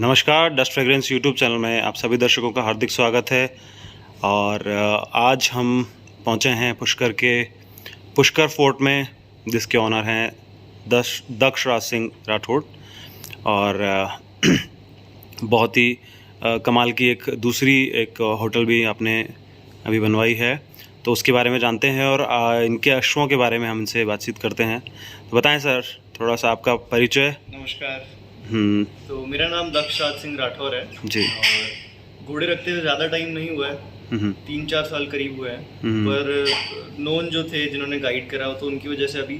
नमस्कार, dust fragrance YouTube channel में आप सभी दर्शकों का हार्दिक स्वागत है। और आज हम पहुंचे हैं पुष्कर फोर्ट में, जिसके ऑनर हैं दक्ष राज सिंह राठौड़। और बहुत ही कमाल की दूसरी होटल भी आपने अभी बनवाई है, तो उसके बारे में जानते हैं और इनके अश्वों के बारे में हम इनसे बातचीत करते हैं। तो बताएं सर, थोड़ा सा आपका परिचय। नमस्कार। तो मेरा नाम दक्ष राज सिंह राठौर है जी। और घोड़े रखते हुए ज़्यादा टाइम नहीं हुआ है, 3-4 साल करीब हुए हैं। पर नोन जो थे जिन्होंने गाइड करा, तो उनकी वजह से अभी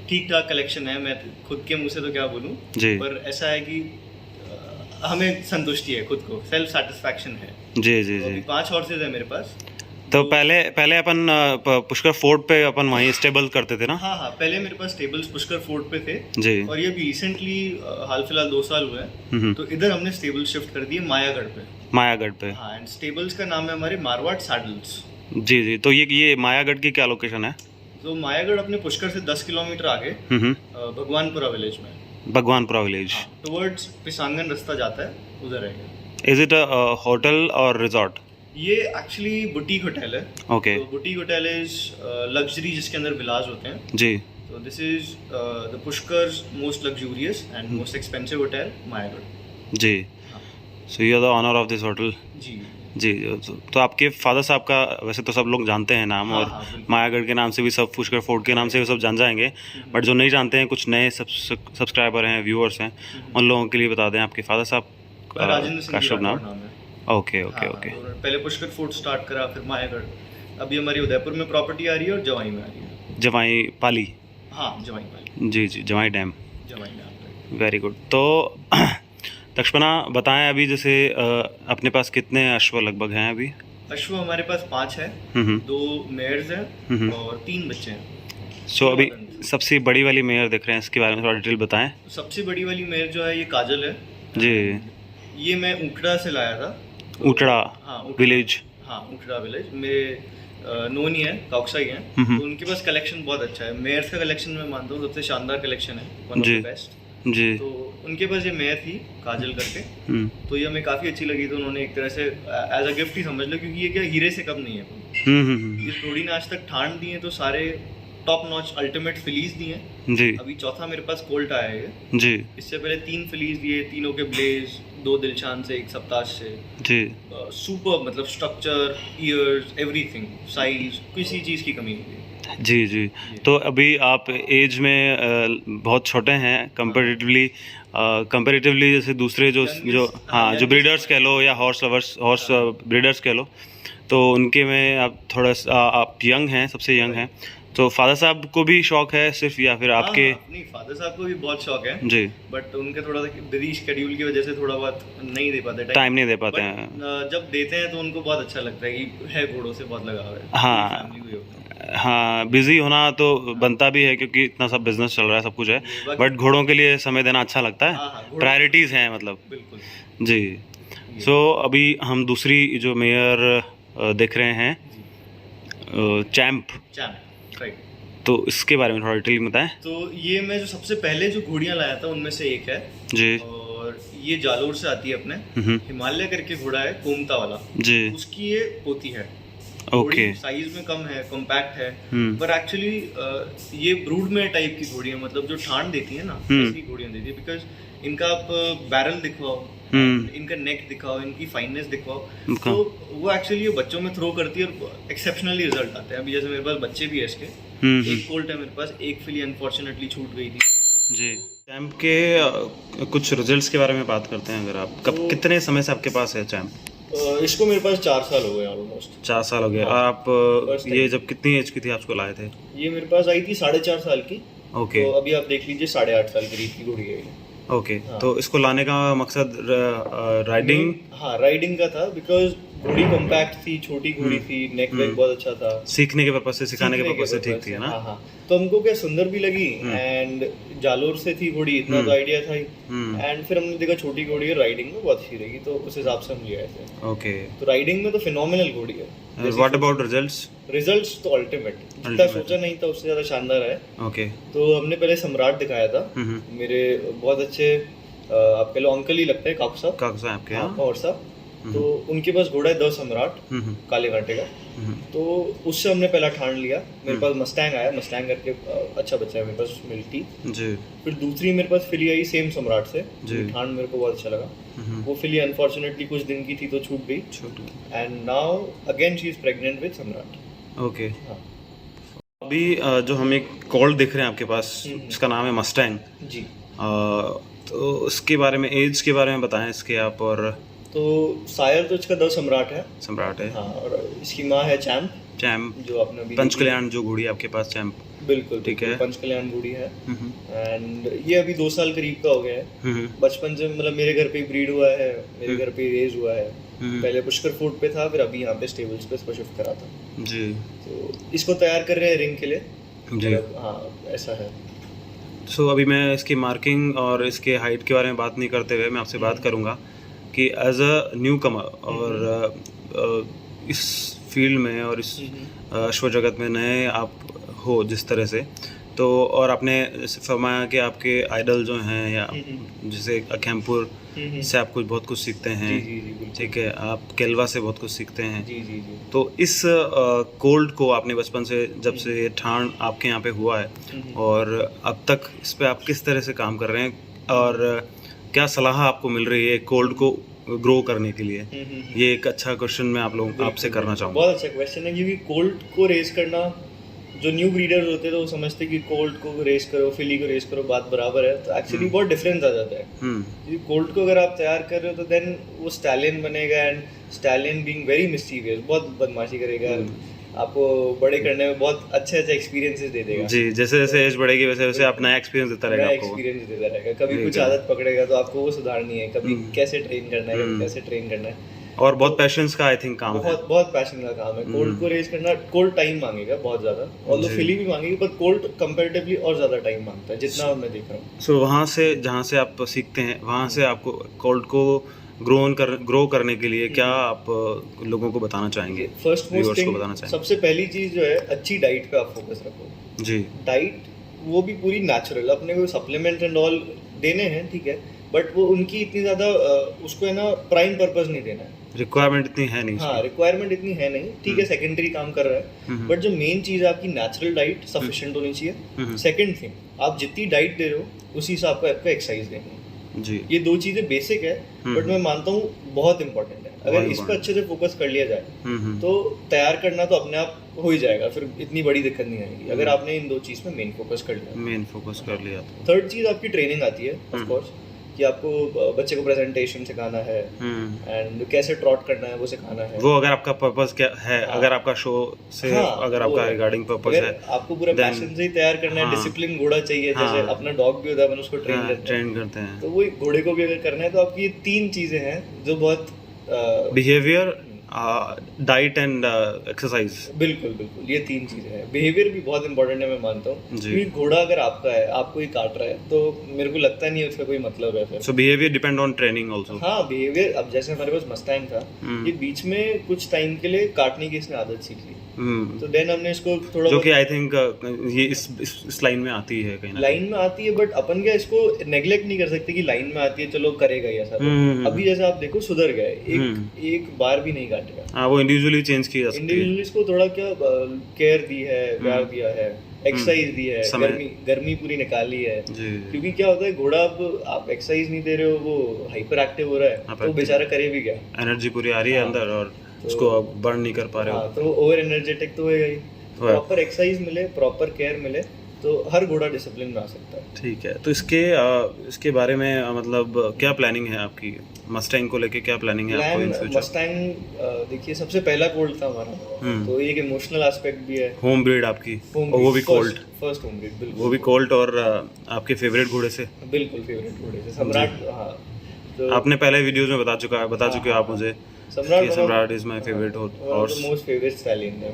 ठीक ठाक कलेक्शन है। मैं खुद के मुंह से तो क्या बोलूँ, पर ऐसा है कि हमें संतुष्टि है, खुद को सेल्फ सेटिस्फैक्शन है। जी जी तो जी। 5 हॉर्सेज है मेरे पास। तो पहले अपन पुष्कर फोर्ट पे अपन वहीं स्टेबल करते थे ना? हाँ, पहले मेरे पास स्टेबल्स पुष्कर फोर्ट पे थे जी। और ये भी रिसेंटली हाल फिलहाल 2 साल हुए हैं, तो इधर हमने स्टेबल शिफ्ट कर दिए मायागढ़ पे। हाँ, एंड स्टेबल्स का नाम है हमारे मारवाड़ सैडल्स। जी जी। तो ये मायागढ़ की क्या लोकेशन है? तो मायागढ़ अपने पुष्कर से 10 किलोमीटर आगे भगवानपुरा विलेज में। भगवानपुरा विलेज टुवर्ड्स पिसांगन रास्ता जाता है, उधर है। इज इट अ होटल और रिजॉर्ट? ये एक्चुअली बुटीक होटल है। ओके। तो बुटीक होटल इज लग्जरी, जिसके अंदर विलास होते हैं। जी। तो this is the Pushkar's most luxurious and most expensive hotel, Mayagarh. जी। So you are the owner of this hotel? जी जी। तो आपके फादर साहब का वैसे तो सब लोग जानते हैं नाम, और मायागढ़ के नाम से भी सब, पुष्कर फोर्ट के नाम से भी सब जान जाएंगे। बट जो नहीं जानते हैं, कुछ नए सब्सक्राइबर हैं, व्यूअर्स हैं, उन लोगों के लिए बता दें आपके फादर साहब का शुभ नाम। Okay okay okay. पहले पुष्कर फोर्ट स्टार्ट करा, फिर मायागढ़। अभी हमारी उदयपुर में प्रॉपर्टी आ रही है और जवाई में आ रही है। जवाई पाली? हाँ, जवाई पाली। जी जी, जवाई डैम। जवाई डैम। Very good. तो दक्षपना बताएं, अभी जैसे अपने पास कितने अश्व लगभग हैं अभी? अश्व हमारे पास 5 है, 2 मेयर्स हैं और 3 बच्चे हैं। सो अभी सबसे बड़ी वाली मेयर देख रहे हैं, इसके बारे में थोड़ा डिटेल बताएं। सबसे बड़ी वाली मेयर जो है ये काजल है जी। ये मैं ऊखड़ा से लाया था। ऊखड़ा? हाँ, विलेज। हाँ, ऊखड़ा विलेज। मेरे नोन ही है, काउक्सा ही है। तो उनके पास कलेक्शन बहुत अच्छा है। मेयर्स का कलेक्शन मैं मानता हूँ सबसे शानदार कलेक्शन है, वन ऑफ द बेस्ट जी। तो उनके पास ये मेयर थी काजल करके, तो ये हमें काफ़ी अच्छी लगी। तो उन्होंने एक तरह से एज अ गिफ्ट ही समझ लो, क्योंकि ये क्या हीरे से कम नहीं है। ये थोड़ी ना आज तक ठाण दी है, तो सारे टॉप नॉच अल्टीमेट फिलीज दिए हैं जी। अभी चौथा मेरे पास कोल्ट आया है जी। इससे पहले 3 फिलीज दिए, तीनों के ब्लेज, 2 दिलशान से, 1 सप्ताह से जी। सुपर, मतलब स्ट्रक्चर, ईयर्स, एवरीथिंग, साइज, किसी चीज़ की कमी नहीं थी जी जी। तो अभी आप एज में बहुत छोटे हैं कंपेरेटिवली जैसे दूसरे जो ब्रीडर्स कह लो या हॉर्स ब्रीडर्स कह लो, तो उनके में आप थोड़ा आप यंग हैं, सबसे यंग हैं। तो फादर साहब को भी शौक है सिर्फ, या फिर आपके? नहीं, फादर साहब को भी बहुत शौक है जी, बट उनके थोड़ा सा बिजी शेड्यूल की वजह से थोड़ा बहुत नहीं दे पाते, टाइम नहीं दे पाते हैं। जब देते हैं तो उनको बहुत अच्छा लगता है कि है, घोड़ों से बहुत लगाव है। हाँ, बिजी होना तो बनता भी है, क्योंकि इतना सब बिजनेस चल रहा है, सब कुछ है, बट घोड़ों के लिए समय देना अच्छा लगता है। प्रायोरिटीज हैं मतलब। बिल्कुल जी। सो अभी हम दूसरी जो मेयर देख रहे हैं, चैंप, तो इसके बारे में थोड़ा डिटेल बताएं। तो ये मैं जो सबसे पहले जो घोड़ियाँ लाया था उनमें से एक है जी, और ये जालोर से आती है अपने। हिमालय करके घोड़ा है, कोमता वाला जी, उसकी ये पोती है। ओके। साइज में कम है, कॉम्पैक्ट है, पर एक्चुअली ये ब्रूडमेयर टाइप की घोड़ी है, मतलब जो ठाण देती है ना, ऐसी घोड़ियाँ देती है। बिकॉज इनका आप बैरल दिखवाओ, इनका नेक दिखाओ, इनकी फाइननेस दिखवाओ, तो वो एक्चुअली बच्चों में थ्रो करती है और एक्सेप्शनली रिजल्ट आते हैं। अभी जैसे मेरे पास बच्चे भी है इसके, एक कोल्ट है मेरे पास, एक फिली अनफॉर्चुनेटली छूट गई थी जी। चैंप के कुछ रिजल्ट्स के बारे में बात करते हैं। अगर आप कितने समय से आपके पास है चैंप? इसको मेरे पास 4 साल हो गए ऑलमोस्ट। 4 साल हो गए। और आप ये जब कितनी एज की थी आपको लाए थे? ये मेरे पास आई थी 4.5 साल की। ओके। तो अभी आप देख लीजिए 8.5 साल करीब की घोड़ी है। ओके। तो इसको लाने का मकसद राइडिंग? हाँ, राइडिंग का था, बिकॉज घोड़ी कॉम्पैक्ट थी, छोटी घोड़ी थी, नेक वेक बहुत अच्छा था, सीखने के पर्पस से, सिखाने के पर्पस से ठीक थी ना। हाँ, तो हमको क्या सुंदर भी लगी, एंड जालोर से थी घोड़ी, इतना तो आइडिया था ही। एंड फिर हमने देखा छोटी घोड़ी है, राइडिंग में बहुत अच्छी रहेगी, तो उस हिसाब से हम ले आए थे। ओके। तो राइडिंग में तो फिनोमिनल घोड़ी है। What about results? तो अल्टीमेट, जितना सोचा नहीं था उससे ज्यादा शानदार है। ओके। तो हमने पहले सम्राट दिखाया था, मेरे बहुत अच्छे आपके लो अंकल ही लगते हैं, काकू साहब आपके यहाँ और साहब, तो उनके पास घोड़ा है द सम्राट काले घाटे का। तो उससे हमने पहला ठान लिया। मेरे पास मस्टैंग आया, मस्टैंग करके अच्छा बच्चा है मेरे पास, मिलती जी। फिर दूसरी मेरे पास फिली आई सेम सम्राट से, ठान मेरे को बहुत अच्छा लगा। वो फिली अनफॉर्चुनेटली कुछ दिन की थी तो छूट गई, and now again she is pregnant with सम्राट। ओके। अभी जो हम एक कॉल्ड देख रहे हैं आपके पास, इसका नाम है मस्टैंग जी। तो उसके बारे में, एज के बारे में बताएं इसके आप। और तो सायर तो इसका द सम्राट है। हाँ, और इसकी माँ है चैम्प, जो आपने अभी पंचकल्याण जो घोड़ी आपके पास चैम्प। बिल्कुल ठीक है, पंचकल्याण घोड़ी है। एंड ये अभी 2 साल करीब का हो गया है। बचपन से मतलब मेरे घर पे ब्रीड हुआ है, मेरे घर पे रेज हुआ है। पहले पुष्कर फूड पे था, फिर अभी यहाँ पे स्टेबल्स पे इसको शिफ्ट करा था जी। तो इसको तैयार कर रहे हैं रिंग के लिए जी। हाँ, ऐसा है। सो अभी मैं इसकी मार्किंग और इसके हाइट के बारे में बात नहीं करते हुए मैं आपसे बात करूँगा कि एज अ न्यू कमर और इस फील्ड में और इस अश्व जगत में नए आप हो जिस तरह से, तो और आपने फरमाया कि आपके आइडल जो हैं या जैसे अखैमपुर से आप कुछ बहुत कुछ सीखते हैं, ठीक है, आप केलवा से बहुत कुछ सीखते हैं जी। तो इस कोल्ड को आपने बचपन से जब से ठाण आपके यहाँ पे हुआ है और अब तक इस पे आप किस तरह से काम कर रहे हैं और क्या सलाह आपको मिल रही है कोल्ड को ग्रो करने के लिए? ये एक अच्छा क्वेश्चन मैं आप लोगों आपसे करना चाहूँगा। बहुत अच्छा क्वेश्चन है, क्योंकि कोल्ड को रेस करना, जो न्यू ब्रीडर्स होते हैं तो वो समझते हैं कि कोल्ड को रेस करो, फिली को रेस करो, बात बराबर है। तो एक्चुअली बहुत डिफरेंस आ जाता है। क्योंकि कोल्ड को अगर आप तैयार कर रहे हो तो देन वो स्टैलियन बनेगा, एंड स्टैलियन बीइंग वेरी मिस्टीवियस, बहुत बदमाशी करेगा, आपको बड़े करने में बहुत अच्छे एक्सपीरियंसेस दे देगा जी। जैसे जैसे एज बढ़ेगी वैसे वैसे आप नया एक्सपीरियंस देता रहेगा, आपको एक्सपीरियंस देता रहेगा। कभी कुछ आदत पकड़ेगा तो आपको वो सुधारनी है, कभी कैसे ट्रेन करना है, कभी कैसे ट्रेन करना है। और बहुत पैशंस का आई थिंक काम है, बहुत पैशन का काम है। कोल्ड को रेस करना, कोल्ड टाइम मांगेगा बहुत ज्यादा, और फिली भी मांगेगी, पर कोल्ड कंपैरेटिवली और ज्यादा टाइम मांगता है, जितना मैं देख रहा हूँ। सो वहाँ से जहाँ से आप सीखते हैं, वहाँ से आपको कोल्ड को ग्रो करने के लिए क्या आप लोगों को बताना चाहेंगे? फर्स्ट मोस्ट थिंग, सबसे पहली चीज जो है, अच्छी डाइट पे आप फोकस रखो जी। डाइट वो भी पूरी नेचुरल, अपने को सप्लीमेंट्स एंड ऑल देने हैं, ठीक है, बट वो उनकी इतनी ज्यादा उसको है ना प्राइम पर्पस नहीं देना है, रिक्वायरमेंट इतनी है नहीं। हाँ, रिक्वायरमेंट इतनी है नहीं, ठीक है, सेकेंडरी काम कर रहा है, बट जो मेन चीज है आपकी नेचुरल डाइट सफिशिएंट होनी चाहिए। सेकंड थिंग, आप जितनी डाइट दे रहे हो उसी हिसाब का आपको एक्सरसाइज देनी है जी। ये 2 चीजें बेसिक है, बट मैं मानता हूँ बहुत इंपॉर्टेंट है। अगर इस पर अच्छे से फोकस कर लिया जाए तो तैयार करना तो अपने आप हो ही जाएगा, फिर इतनी बड़ी दिक्कत नहीं आएगी अगर आपने इन 2 चीज पे मेन फोकस कर लिया। थर्ड चीज आपकी ट्रेनिंग आती है, ऑफ कोर्स, कि आपको बच्चे को प्रेजेंटेशन सिखाना है एंड कैसे ट्रॉट करना है वो सिखाना है। वो अगर आपका पर्पस क्या है, अगर आपका शो से अगर आपका रिगार्डिंग पर्पस है, आपको पूरा पैशन से ही तैयार करना है, डिसिप्लिन घोड़ा चाहिए, जैसे अपना डॉग भी होता है, अपन उसको ट्रेन करते हैं, तो वही घोड़े को भी अगर करना है तो आपकी ये 3 चीजें हैं जो बहुत बिहेवियर, डाइट एंड एक्सरसाइज। बिल्कुल, ये 3 चीजें हैं। बिहेवियर भी बहुत इंपॉर्टेंट है, मैं मानता हूँ, क्योंकि घोड़ा अगर आपका है, आपको ही काट रहा है, तो मेरे को लगता नहीं है उसका कोई मतलब है फिर। So behaviour depend on training also. हाँ, बिहेवियर, अब जैसे हमारे पास मस्टैंग था, ये बीच में कुछ टाइम के लिए काटने की इसने आदत सीख ली, तो देन हमने इसको थोड़ा, जो कि आई थिंक ये इस लाइन में आती है, कहीं लाइन में आती है, बट अपन क्या इसको नेग्लेक्ट नहीं कर सकते कि लाइन में आती है, चलो करेगा ये ऐसा। अभी जैसे आप देखो सुधर गए, एक बार भी नहीं काटेगा। हाँ, वो इंडिविजुअली चेंज किया जा सकती है। इंडिविजुअली इसको थोड़ा क्या केयर दी है, प्यार दिया है, एक्सरसाइज दी है, गर्मी पूरी निकाली है, क्योंकि क्या होता है, घोड़ा अब आप एक्सरसाइज नहीं दे रहे हो, वो हाइपर एक्टिव हो रहा है, तो बेचारा करे भी क्या, एनर्जी पूरी आ रही है अंदर और उसको आप बर्न नहीं कर पा रहे हो, तो ओवर एनर्जेटिक तो होएगा ही। प्रॉपर एक्सरसाइज मिले, प्रॉपर केयर मिले, तो हर घोड़ा डिसिप्लिन में आ सकता है। ठीक है, तो इसके बारे में मतलब क्या प्लानिंग है आपकी? मस्टैंग को लेके क्या प्लानिंग है आपको इन फ्यूचर? मस्टैंग देखिए, सबसे पहला कोल्ड था हमारा, तो एक इमोशनल एस्पेक्ट भी है। होम ब्रीड आपकी, और वो भी कोल्ड, फर्स्ट होम ब्रीड, बिल्कुल वो भी कोल्ड, और आपके फेवरेट घोड़े से? बिल्कुल फेवरेट घोड़े से, सम्राट। हाँ, तो आपने पहले वीडियोस में बता चुके हो आप मुझे, सम्राट is my favourite horse, most favourite stallion है।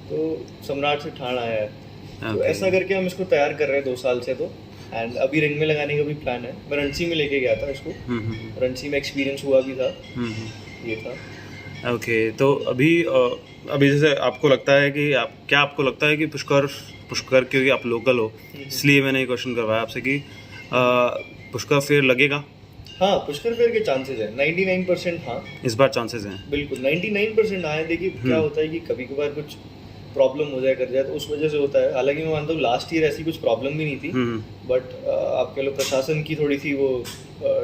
तो सम्राट से ठाण आया है, तो ऐसा करके हम इसको तैयार कर रहे हैं 2 साल से, तो एंड अभी रिंग में लगाने का भी प्लान है। मैं रणसी में लेके गया था इसको, रणसी में एक्सपीरियंस हुआ भी था, ये था। ओके, तो अभी जैसे आपको लगता है कि आपको लगता है कि पुष्कर, क्योंकि आप लोकल हो इसलिए मैंने ये क्वेश्चन करवाया आपसे कि पुष्कर फेयर लगेगा? हाँ, पुष्कर फेयर के चांसेस हैं 99%। हाँ, इस बार चांसेस हैं बिल्कुल 99% हाँ है। देखिए क्या होता है कि कभी कभार कुछ प्रॉब्लम हो जाए कर जाए तो उस वजह से होता है। हालांकि मैं मानता हूँ लास्ट ईयर ऐसी कुछ प्रॉब्लम भी नहीं थी, बट आप कह लो प्रशासन की थोड़ी सी वो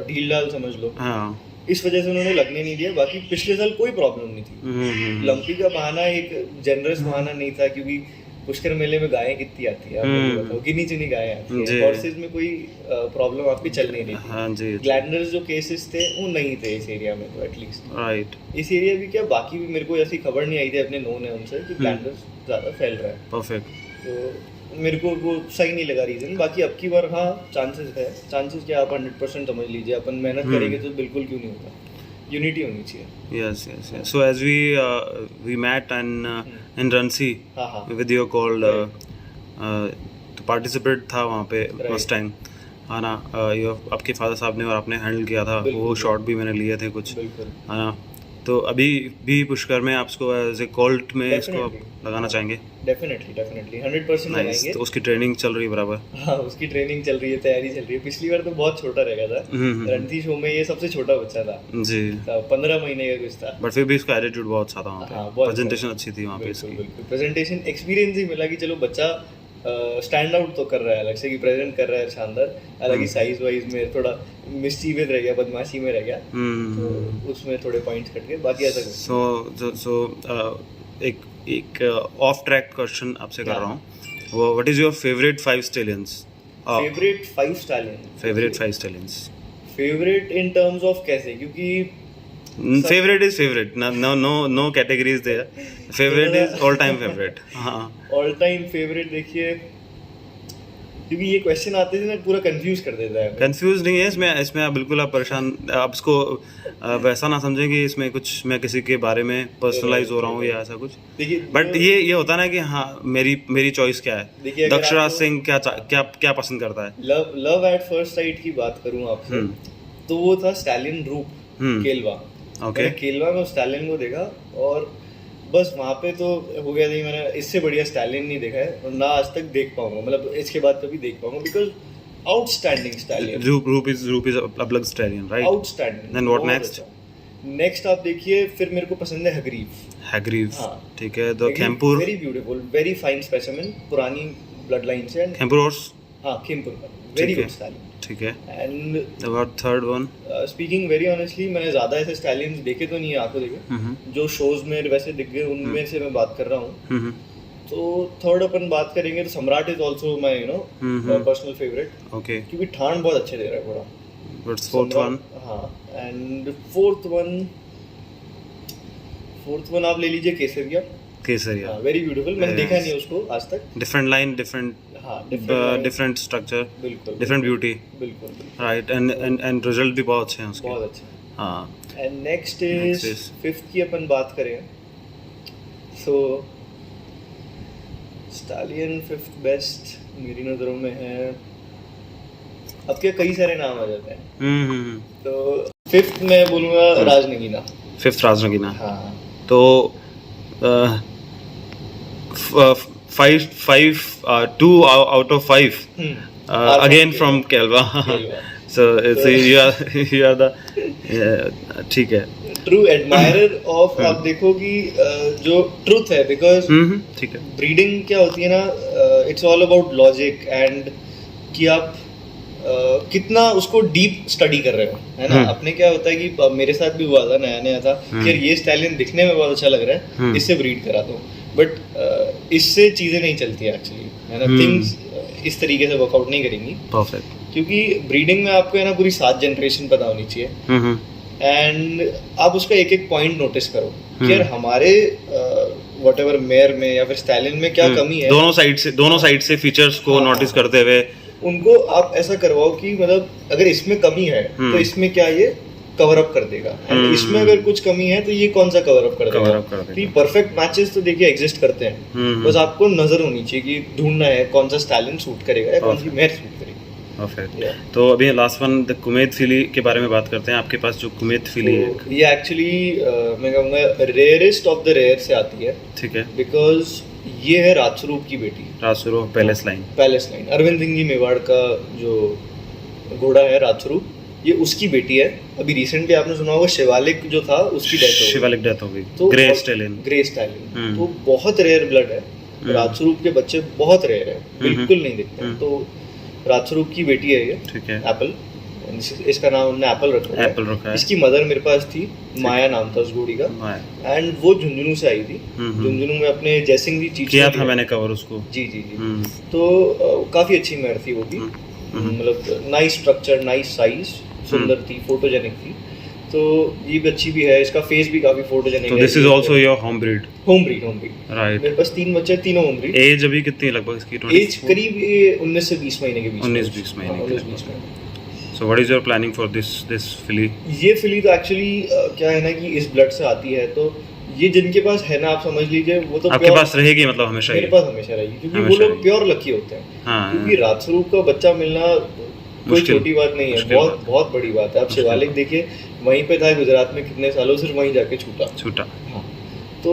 ढील डाल समझ लो, हाँ, इस वजह से उन्होंने लगने नहीं दिया। बाकी पिछले साल कोई प्रॉब्लम नहीं थी। लंपी का बहाना एक जनरस बहाना नहीं था, क्योंकि पुष्कर मेले में गायें कितनी आती है, आप मुझे बताओ, गिनी चुनी गायें आती है। हॉर्सेज में कोई प्रॉब्लम आपकी चल नहीं रही थी। हाँ जी। ग्लैंडर्स जो केसेस थे वो नहीं थे इस एरिया में, तो एटलीस्ट राइट। इस एरिया भी क्या, बाकी भी मेरे को ऐसी खबर नहीं आई थी अपने नोन है उनसे कि ग्लैंडर्स ज़्यादा फैल रहा है। परफेक्ट। तो मेरे को वो सही नहीं लगा रीज़न। बाकी अब की बार हाँ चांसेस है। चांसेस क्या, आप 100% समझ लीजिए। अपन मेहनत करेंगे तो बिल्कुल क्यों नहीं होता, यूनिटी होनी चाहिए। Yes, yes, yes. So as we met in Ranchi with your called तो पार्टिसिपेट था वहाँ पे फर्स्ट टाइम, है ना? आपके फादर साहब ने और आपने हैंडल किया था, वो शॉट भी मैंने लिए थे कुछ, है ना? तो अभी भी पुष्कर में आपको एज ए कॉल्ट में इसको आप लगाना चाहेंगे? डेफिनेटली 100% लगाएंगे। तो उसकी ट्रेनिंग चल रही है बराबर? हाँ, उसकी ट्रेनिंग चल रही है, तैयारी चल रही है। पिछली बार तो बहुत छोटा रह गया था, रणथी शो में ये सबसे छोटा बच्चा था जी, 15 महीने का कुछ था, बट फिर भी इसका एटीट्यूड बहुत अच्छा था वहाँ पे। हाँ, प्रेजेंटेशन अच्छी थी वहाँ पे इसकी। बिल्कुल प्रेजेंटेशन एक्सपीरियंस ही मिला कि चलो बच्चा स्टैंड आउट तो कर रहा है अलग से, कि प्रेजेंट कर रहा है शानदार। हालांकि साइज वाइज में थोड़ा मिस्चीवियस रह गया, बदमाशी में रह गया, तो उसमें थोड़े पॉइंट्स कट गए, बाकी ऐसा कुछ। सो एक ऑफ ट्रैक क्वेश्चन आपसे कर रहा हूँ, वो what is your favourite 5 stallions? Favourite 5 stallions? Favourite 5 stallions. Favourite in terms of कैसे? क्योंकि favourite is favourite, no categories there, favourite is all time favourite. हाँ, ऑल टाइम फेवरेट देखिए, क्योंकि ये क्वेश्चन आते थे ना पूरा कंफ्यूज कर देता है। कंफ्यूज नहीं है इसमें आप बिल्कुल आप परेशान, आप इसको वैसा ना समझें कि इसमें कुछ मैं किसी के बारे में पर्सनलाइज हो रहा हूँ या ऐसा कुछ। देखिए, बट ये होता है ना कि हाँ मेरी चॉइस क्या है। दक्षराज सिंह क्या पसंद करता है? लव एट फर्स्ट साइट की बात करूँ आपसे, तो वो था स्टैलियन रूप केलवा। मैंने केलवा में स्टैलियन को देखा और बस वहाँ पे तो हो गया था, मैंने इससे बढ़िया स्टैलियन नहीं देखा है और ना आज तक देख पाऊंगा, मतलब इसके बाद कभी देख पाऊंगा, because outstanding stallion. Roop is a blood stallion, right? Outstanding. Then what next? Next आप देखिए, फिर मेरे को पसंद है हगरीव। हाँ, ठीक है। The Khempur, very beautiful, very fine specimen, पुरानी ब्लड लाइन से। खेमपुर हॉर्स, हाँ, खेमपुर, वेरी गुड स्टैलियन, ठीक है। And about third one, speaking very honestly, मैंने ज़्यादा ऐसे स्टैलियंस देखे तो नहीं है आंखों देखे, जो शोज में वैसे दिख गए उनमें से मैं बात कर रहा हूँ। तो थर्ड अपन बात करेंगे तो सम्राट is also my personal favourite. Okay, क्योंकि ठाण बहुत अच्छे दे रहा है घोड़ा। What's fourth one? हाँ, एंड फोर्थ वन आप ले लीजिए केसरिया। वेरी ब्यूटीफुल, मैंने देखा नहीं उसको आज तक। डिफरेंट लाइन, डिफरेंट स्ट्रक्चर, बिल्कुल डिफरेंट ब्यूटी, बिल्कुल राइट। एंड रिजल्ट भी बहुत अच्छे हैं उसके, बहुत अच्छे। हाँ। एंड नेक्स्ट इज फिफ्थ की अपन बात करें, सो स्टैलियन फिफ्थ बेस्ट मेरी नज़रों में है। अब क्या कई सारे नाम आ जाते हैं, तो फिफ्थ मैं बोलूँगा राजनगीना। फिफ्थ राजनगीना, हाँ। तो 2 out of 5 again from Kelva. so you are the ठीक है, ट्रू एडमायरर ऑफ। आप देखो कि जो ट्रूथ है, बिकॉज ठीक है, ब्रीडिंग क्या होती है ना, it's all about logic and कि आप कितना उसको डीप स्टडी कर रहे हो, है ना। अपने क्या होता है कि मेरे साथ भी हुआ था, नया था कि ये स्टैलियन दिखने में बहुत अच्छा लग रहा है, इससे ब्रीड करा दो, बट इससे चीजें नहीं चलती एक्चुअली, है ना। थिंग्स इस तरीके से वर्कआउट नहीं करेंगी। परफेक्ट। क्योंकि ब्रीडिंग में आपको है ना पूरी 7 जनरेशन पता होनी चाहिए, एंड आप उसका एक एक पॉइंट नोटिस करो कि यार हमारे व्हाटएवर मेयर में या फिर स्टैलियन में क्या कमी है। दोनों साइड से फीचर्स को नोटिस करते हुए उनको आप ऐसा करवाओ कि मतलब अगर इसमें कमी है तो इसमें क्या ये कवर अप कर देगा, एंड इसमें अगर कुछ कमी है तो ये कौन सा कवर अप कर देगा। तो ये परफेक्ट मैचेस तो देखिए एग्जिस्ट करते हैं, बस आपको नजर होनी चाहिए कि ढूंढना है कौन सा स्टैलियन सूट करेगा या कौन सी मेयर सूट करेगी। परफेक्ट। तो अभी लास्ट वन द कुमैत फिली के बारे में बात करते हैं। आपके पास जो कुमैत फिली है, ये एक्चुअली मैं कहूँगा रेयरेस्ट ऑफ द रेयर से आती है, ठीक है, बिकॉज ये है राजस्वरूप की बेटी, राजस्वरूप पैलेस लाइन। अरविंद सिंह जी मेवाड़ का जो घोड़ा है राजस्वरूप, ये उसकी बेटी है। अभी रिसेंटली आपने सुना होगा शिवालिक जो था उसकी शिवालिक डेथ हो गई, तो ग्रे स्टैलियन तो बहुत रेयर ब्लड है। राजस्वरूप के बच्चे बहुत रेयर है, बिल्कुल नहीं दिखते हैं। तो राजस्वरूप की बेटी है ये, ठीक है, एप्पल, इसका नाम हमने एप्पल रखा है। इसकी मदर मेरे पास थी, माया नाम था उस घोड़ी का, एंड वो झुंझुनू से आई थी। झुंझुनू में अपने जयसिंह जी चीज किया था मैंने कवर उसको। जी। तो काफी अच्छी मेयर थी वो भी, मतलब नाइस स्ट्रक्चर, नाइस साइज, सुंदर थी, फोटोजेनिक थी। तो ये भी अच्छी भी है, इसका फेस भी काफी फोटोजेनिक है। This is also your home breed right. मेरे पास 3 बच्चे, तीनों होम ब्रीड। एज अभी कितनी है लगभग इसकी? एज करीब 19 से 20 महीने के बीच। 19-20 महीने। So what is your planning for this filly? ये फिली तो एक्चुअली क्या है ना कि इस ब्लड से आती है, तो ये जिनके पास है ना, आप समझ लीजिए वो तो आपके पास रहेगी, मतलब हमेशा मेरे पास हमेशा रहेगी, क्योंकि वो लोग प्योर लकी होते हैं। क्योंकि राजस्वरूप का बच्चा मिलना कोई छोटी बात नहीं है, बहुत बड़ी बात है। आप शिवालिक देखिए, वहीं पे था गुजरात में कितने सालों, सिर्फ वहीं जाके छूटा। हाँ, तो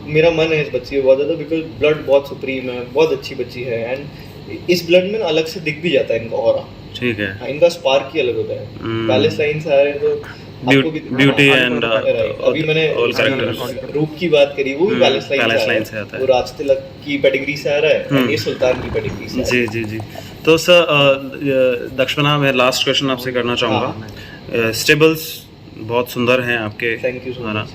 मेरा मन है इस बच्ची को बहुत ज़्यादा, बिकॉज ब्लड बहुत सुप्रीम है, बहुत अच्छी बच्ची है। एंड इस ब्लड में अलग से दिख भी जाता है इनका ऑरा, ठीक है। हाँ, इनका स्पार्क ही अलग होता है। पैलेस लाइन से आ रहे हैं तो ब्यूटी एंड अभी मैंने रूप की बात करी, वो भी पैलेस लाइन से आता है। वो राज तिलक की पेडिग्री से आ रहा है, और ये सुल्तान की पेडिग्री से। जी। तो सर दक्षिणा, मैं लास्ट क्वेश्चन आपसे करना चाहूँगा। स्टेबल्स बहुत सुंदर हैं आपके, थैंक यू सो मच।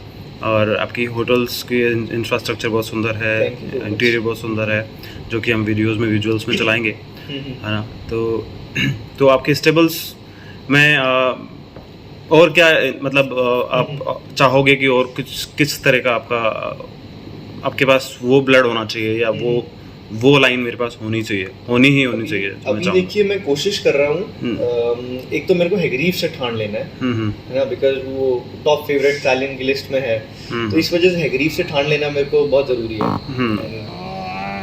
और आपकी होटल्स की इंफ्रास्ट्रक्चर बहुत सुंदर है, इंटीरियर बहुत सुंदर है, जो कि हम वीडियोस में, विजुअल्स में चलाएंगे, है ना। तो आपके स्टेबल्स में और क्या, मतलब आप चाहोगे कि और किस तरह का आपके पास वो ब्लड होना चाहिए, या वो लाइन मेरे पास होनी चाहिए? अभी देखिए, मैं कोशिश कर रहा हूँ, एक तो मेरे को हैगरीव से ठान लेना है ना, बिकॉज वो टॉप फेवरेट स्टैलियन की लिस्ट में है। तो इस वजह से हैगरीव से ठान लेना मेरे को बहुत जरूरी है।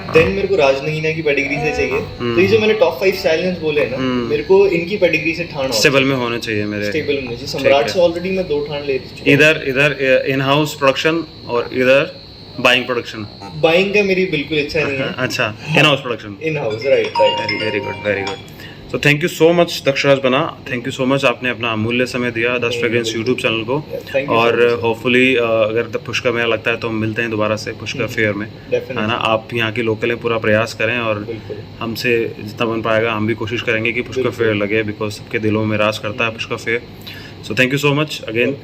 देन मेरे को राजनगीना की पेडिग्री से चाहिए। तो ये जो मैंने टॉप 5 स्टैलियंस बोले हैं ना, मेरे को इनकी पेडिग्री से ठान स्टेबल में होने चाहिए मेरे। स्टेबल में मुझे सम्राट से ऑलरेडी मैं 2 ठान ले चुका हूं। इधर इन हाउस प्रोडक्शन और इधर बाइंग प्रोडक्शन। बाइंग का मेरी बिल्कुल इच्छा नहीं है। अच्छा, in house production, in house, right. Very good. So thank you so much Dakshraj Bana, thank you so much, आपने अपना अमूल्य समय दिया द फ्रेग्रेंस यूट्यूब चैनल को। और होपफुली अगर पुष्कर मेला लगता है तो हम मिलते हैं दोबारा से पुष्कर फेयर में, है ना। आप यहाँ की लोकल हैं, पूरा प्रयास करें, और हमसे जितना बन पाएगा हम भी कोशिश करेंगे कि पुष्कर फेयर लगे, बिकॉज सबके दिलों में राज करता है Pushkar fair. So thank you so much again.